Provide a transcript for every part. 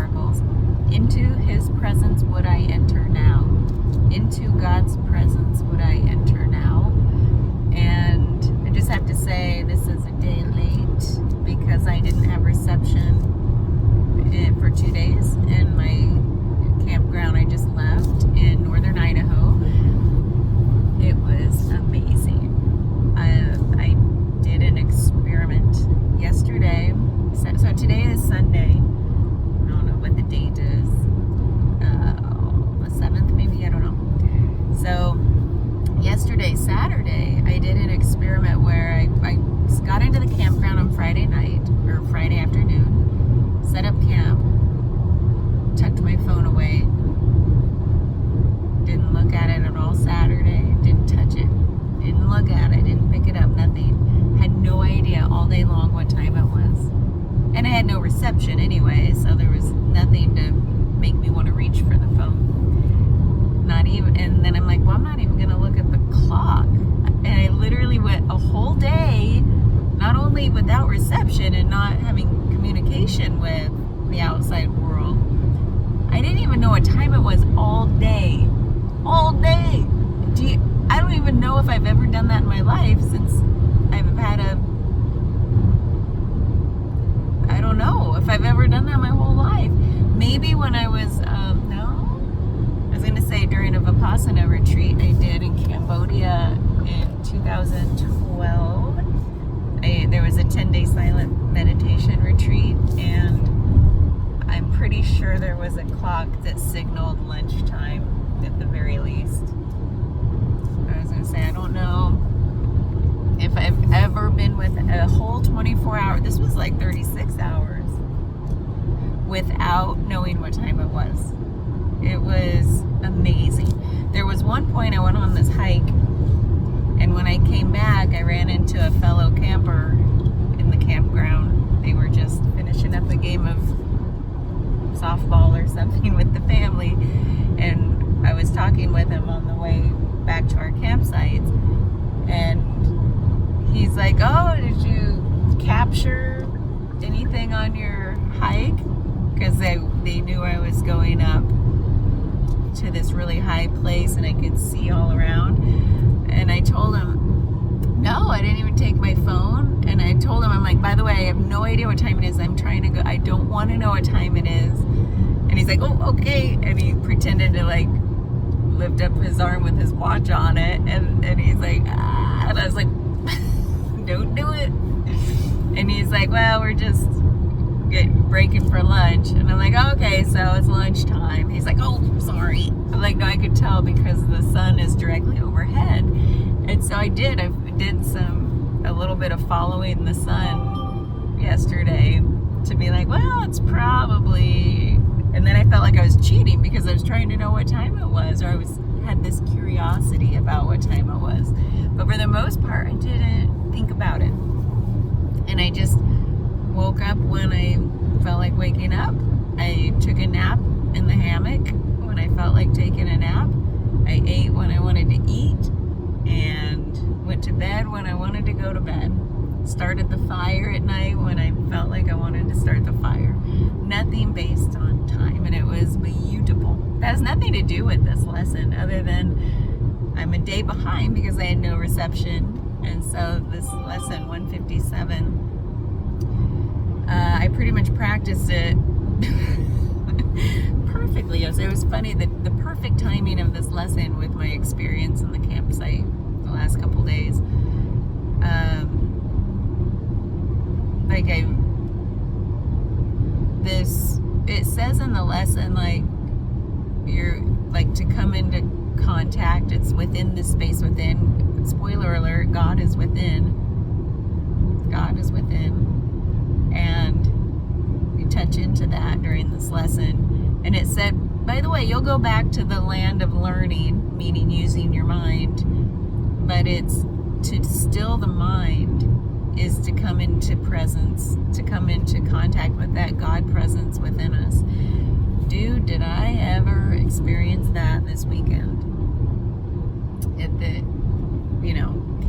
miracles. Into his presence would I enter now. Into God's presence would I enter now. And I just have to say this is a day late because I didn't have reception for 2 days in my campground I just left in northern Idaho. It was amazing. I did an experiment yesterday. So today is Sunday. I don't know what the date is. The 7th maybe? I don't know. So yesterday, Saturday, I did an experiment where I got into the campground on Friday night or Friday afternoon, set up camp, tucked my phone away, didn't look at it at all Saturday, didn't touch it, didn't look at it, didn't pick it up, nothing. Had no idea all day long what time it was. And I had no reception anyway, so there was nothing to make me want to reach for the phone. Not even, and then I'm like, well, I'm not even going to look at the clock. And I literally went a whole day, not only without reception and not having communication with the outside world, I didn't even know what time it was all day. All day. I don't even know if I've ever done that in my life since I've had I don't know if I've ever done that my whole life. Maybe when I was, I was going to say during a Vipassana retreat I did in Cambodia in 2012. There was a 10-day silent meditation retreat, and I'm pretty sure there was a clock that signaled lunchtime at the very least. I was going to say, I don't know if I've ever been with a whole 24 hours. This was like 36 hours without knowing what time it was. It was amazing. There was one point I went on this hike, and when I came back, I ran into a fellow camper in the campground. They were just finishing up a game of softball or something with the family, and I was talking with him on the way back to our campsite, and he's like, oh, did you capture anything on your hike? Because they knew I was going up to this really high place and I could see all around. And I told him, no, I didn't even take my phone. And I told him, I'm like, by the way, I have no idea what time it is. I'm trying to go. I don't want to know what time it is. And he's like, oh, okay. And he pretended to like lift up his arm with his watch on it. And he's like, ah. And I was like, don't do it. And he's like, well, we're just breaking for lunch. And I'm like, oh, okay, so it's lunchtime. He's like, oh, sorry. I'm like, no, I could tell because the sun is directly overhead. And so I did a little bit of following the sun yesterday to be like, well, it's probably, and then I felt like I was cheating because I was trying to know what time it was, or had this curiosity about what time it was. But for the most part, I didn't think about it. And I just woke up when I felt like waking up. I took a nap in the hammock when I felt like taking a nap. I ate when I wanted to eat and went to bed when I wanted to go to bed. Started the fire at night when I felt like I wanted to start the fire. Nothing based on time, and it was beautiful. That has nothing to do with this lesson other than I'm a day behind because I had no reception. And so this lesson 157, I pretty much practiced it perfectly. It was funny that the perfect timing of this lesson with my experience in the campsite the last couple days. It says in the lesson, like, you're like to come into contact, it's within the space within. Spoiler alert, God is within. God is within. And we touch into that during this lesson. And it said, by the way, you'll go back to the land of learning, meaning using your mind, but it's to still the mind is to come into presence, to come into contact with that God presence within us. Dude, did I ever experience that this weekend at the,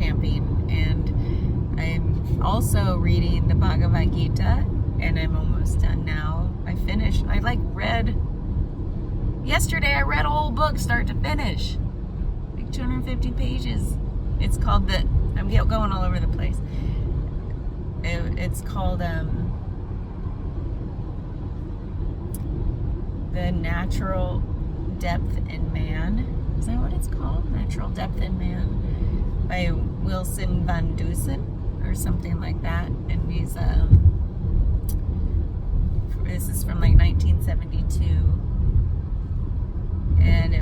camping. And I'm also reading the Bhagavad Gita, and I'm almost done now. I finish. I yesterday I read a whole book start to finish. Like 250 pages. It's called I'm going all over the place. It's called The Natural Depth in Man. Is that what it's called? Natural Depth in Man by Wilson Van Dusen or something like that. And this is from like 1972. And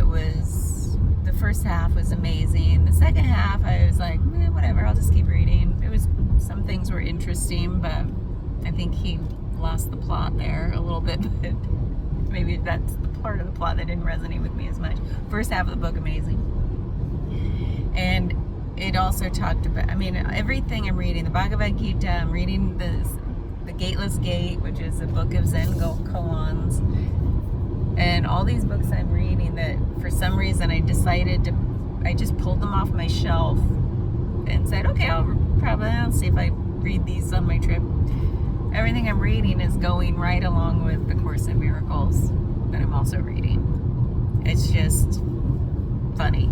the first half was amazing. The second half, I was like, whatever, I'll just keep reading. Some things were interesting, but I think he lost the plot there a little bit, but maybe that's the part of the plot that didn't resonate with me as much. First half of the book, amazing. And it also talked about, everything I'm reading, the Bhagavad Gita, I'm reading the Gateless Gate, which is a book of Zen koans. And all these books I'm reading that for some reason I just pulled them off my shelf and said, okay, I'll see if I read these on my trip. Everything I'm reading is going right along with the Course in Miracles that I'm also reading. It's just funny.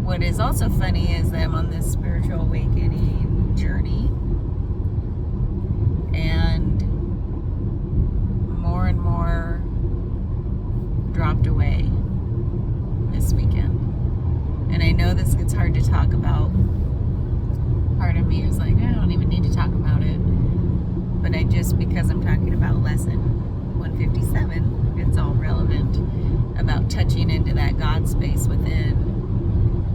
What is also funny is that I'm on this spiritual awakening journey, and more dropped away this weekend. And I know this gets hard to talk about. Part of me is like, I don't even need to talk about it. But because I'm talking about lesson 157, it's all relevant about touching into that God space within.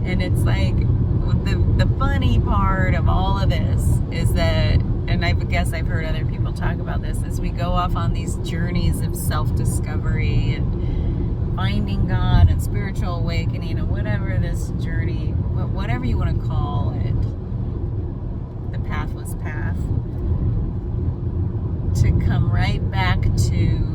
And it's like, the funny part of all of this is that, and I guess I've heard other people talk about this, is we go off on these journeys of self-discovery and finding God and spiritual awakening and whatever this journey, whatever you want to call it, the pathless path, to come right back to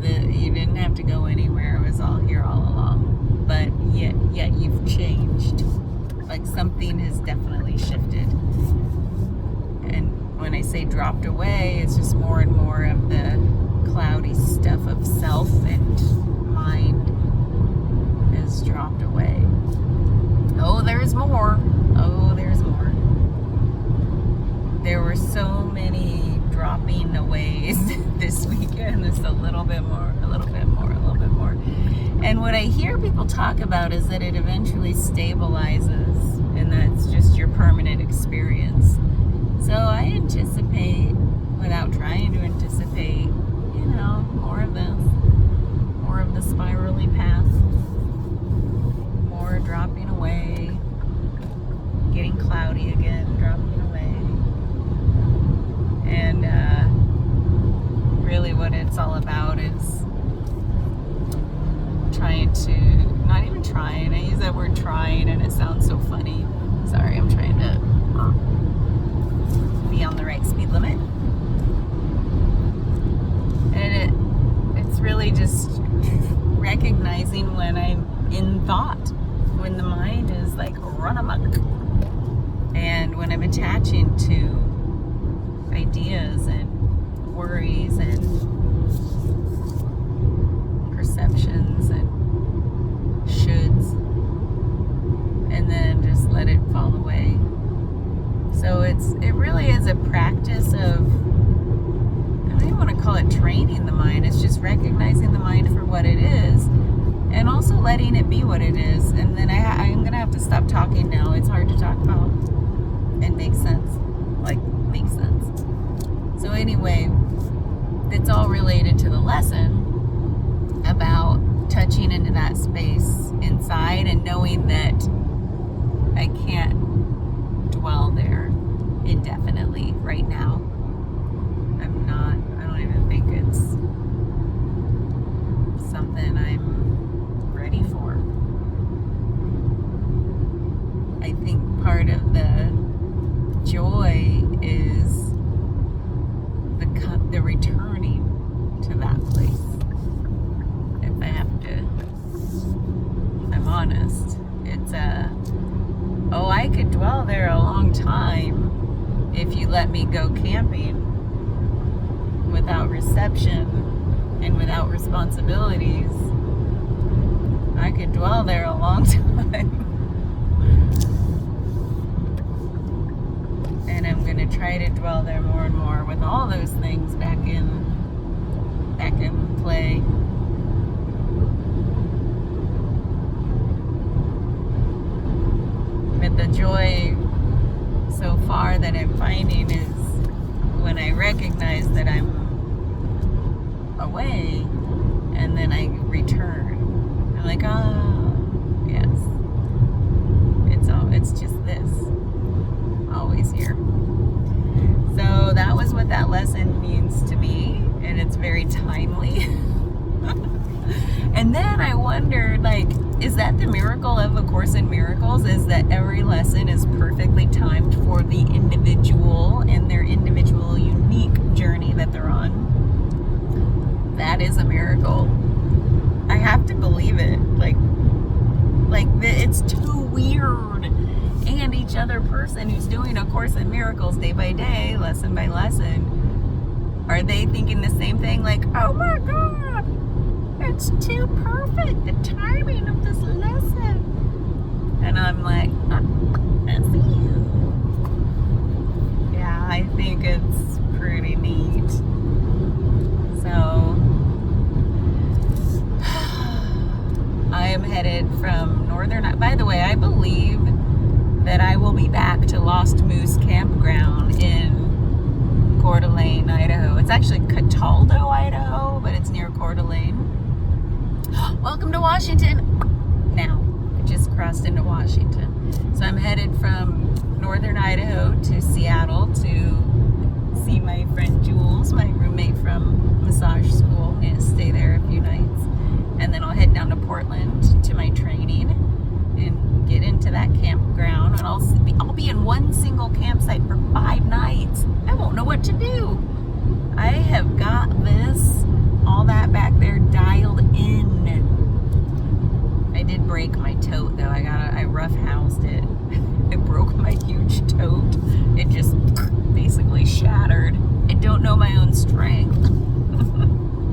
you didn't have to go anywhere, it was all here all along. But yet you've changed. Like something has definitely shifted. And when I say dropped away, it's just more and more of the cloudy stuff of self and mind has dropped away. Oh, there's more. There were so many dropping aways this weekend. There's a little bit more. And what I hear people talk about is that it eventually stabilizes, and that's just your permanent experience. So I anticipate, without trying to anticipate, more of this, more of the spirally path, more dropping away, getting cloudy again, dropping away. And really what it's all about is I use that word trying and it sounds so funny. Sorry, I'm trying to be on the right speed limit. And it's really just recognizing when I'm in thought, when the mind is like run amok, and when I'm attaching to ideas and worries and perceptions and shoulds, and then just let it fall away. So it really is a practice of, I don't even want to call it training the mind, it's just recognizing the mind for what it is and also letting it be what it is. And then I'm going to have to stop talking now. It's hard to talk about and make sense. So anyway, it's all related to the lesson about touching into that space inside and knowing that I can't dwell there indefinitely right now. I don't even think it's something I'm ready for. I think part of the joy is the returning to that place. If I'm honest, it's I could dwell there a long time if you let me go camping without reception and without responsibilities, I could dwell there a long time. And I'm going to try to dwell there more and more with all those things back in play. But the joy so far that I'm finding is when I recognize that I'm away and then I return. I'm like, oh, yes. It's just this. Always here. So that was what that lesson means to me, and it's very timely. And then I wondered, like, is that the miracle of A Course in Miracles? Is that every lesson is perfectly timed for the individual and their individual unique journey that they're on? That is a miracle. I have to believe it. Like it's too weird. And each other person who's doing A Course in Miracles day by day, lesson by lesson, are they thinking the same thing? Like, oh my God, it's too perfect, the timing of this lesson. And I'm like, I see you. Yeah, I think it's pretty neat. So, I am headed from Northern, by the way, I believe that I will be back to Lost Moose Campground in Coeur d'Alene, Idaho. It's actually Cataldo, Idaho, but it's near Coeur d'Alene. Welcome to Washington. Now, I just crossed into Washington. So I'm headed from Northern Idaho to Seattle to see my friend Jules, my roommate from massage school. I'm going to stay there a few nights. And then I'll head down to Portland to my training and get into that campground, and I'll be in one single campsite for 5 nights. I won't know what to do. I have got all that back there dialed in. I did break my tote though. I roughhoused it. I broke my huge tote. It just basically shattered. I don't know my own strength.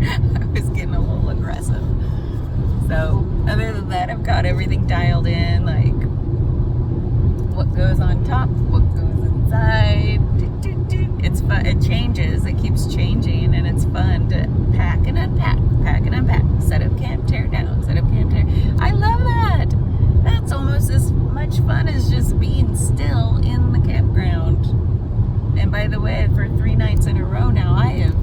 I was getting a little aggressive. So, other than that, I've got everything dialed in, like what goes on top, what goes inside. It's fun. It changes. It keeps changing, and it's fun to pack and unpack, set up camp, tear down, set up camp, tear. I love that. That's almost as much fun as just being still in the campground. And by the way, for 3 nights in a row now, I have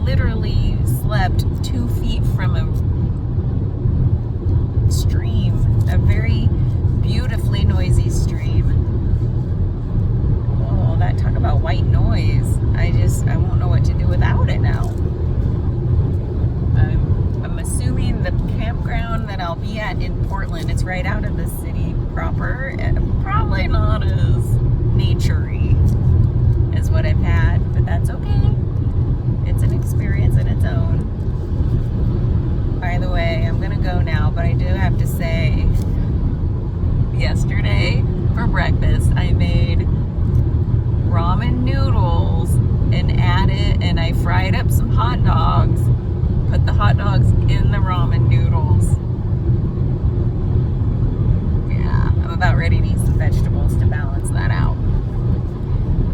literally slept 2 feet from a stream, a very beautifully noisy stream. Oh, that talk about white noise. I won't know what to do without it now. I'm assuming the campground that I'll be at in Portland, it's right out of the city proper, and probably not as naturey as what I've had, but that's okay. It's an experience in its own. By the way, I'm gonna go now, but I do have to say, yesterday for breakfast I made ramen noodles and I fried up some hot dogs, put the hot dogs in the ramen noodles. Yeah, I'm about ready to eat some vegetables to balance that out.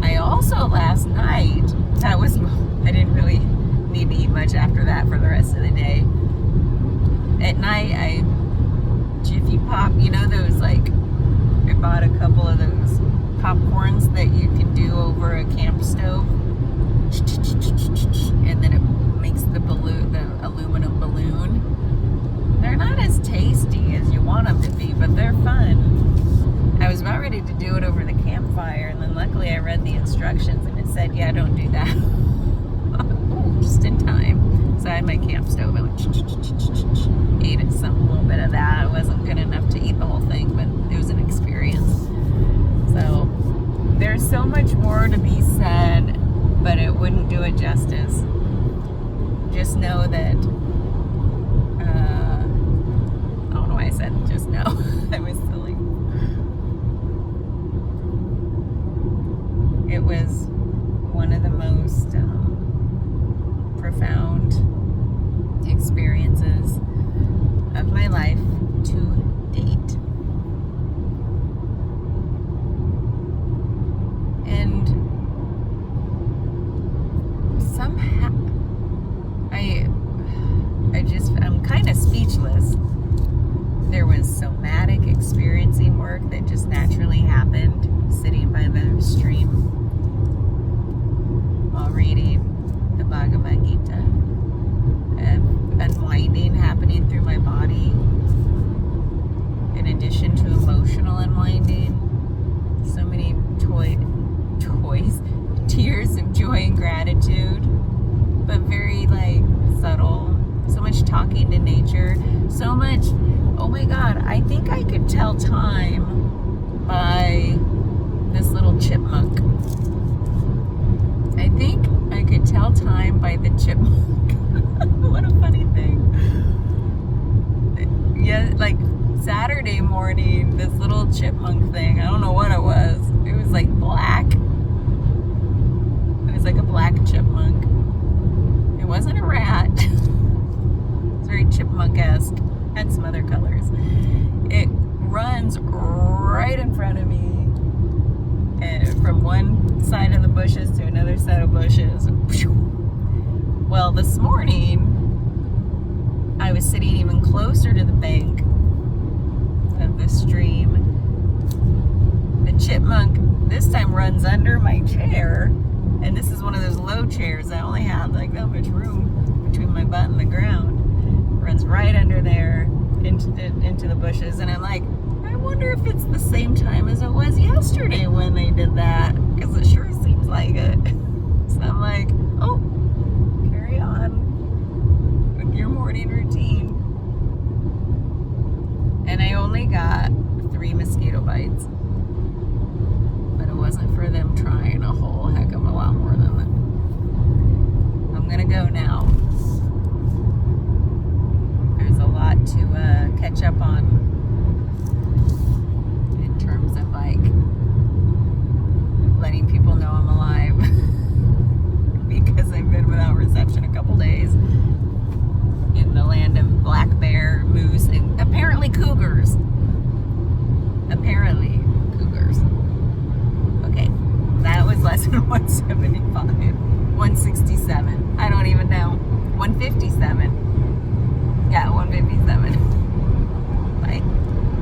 I also last night, I didn't really need to eat much after that for the rest of the day. At night, I Jiffy Pop, you know those, like, I bought a couple of those popcorns that you can do over a camp stove, and then it makes the aluminum balloon. They're not as tasty as you want them to be, but they're fun. I was about ready to do it over the campfire, and then luckily I read the instructions and it said, yeah, don't do that. Just in time. So I had my camp stove, I went ate a little bit of that. It wasn't good enough to eat the whole thing, but it was an experience. So there's so much more to be said, but it wouldn't do it justice. Just know that I don't know why I said just know. I was silly. It was one of the most somatic experiencing work that just naturally happened sitting by the stream while reading the Bhagavad Gita, and unwinding happening through my body, in addition to emotional unwinding. So many toys, tears of joy and gratitude, but very like subtle. So much talking to nature, so much, oh my God, I think I could tell time by this little chipmunk. I think I could tell time by the chipmunk. What a funny thing. Yeah, like Saturday morning, this little chipmunk thing, I don't know what it was. It was like black. It was like a black chipmunk. It wasn't a rat. It's very chipmunk-esque. Had some other colors. It runs right in front of me, and from one side of the bushes to another side of bushes. Well, this morning, I was sitting even closer to the bank of the stream. The chipmunk this time runs under my chair, and this is one of those low chairs. I only have like that much room between my butt and the ground. Runs right under there into the bushes, and I'm like, I wonder if it's the same time as it was yesterday when they did that, because it sure seems like it. So I'm like, oh, carry on with your morning routine. And I only got 3 mosquito bites, but it wasn't for them trying a whole heck of a lot more than that. I'm gonna go now. There's a lot to catch up on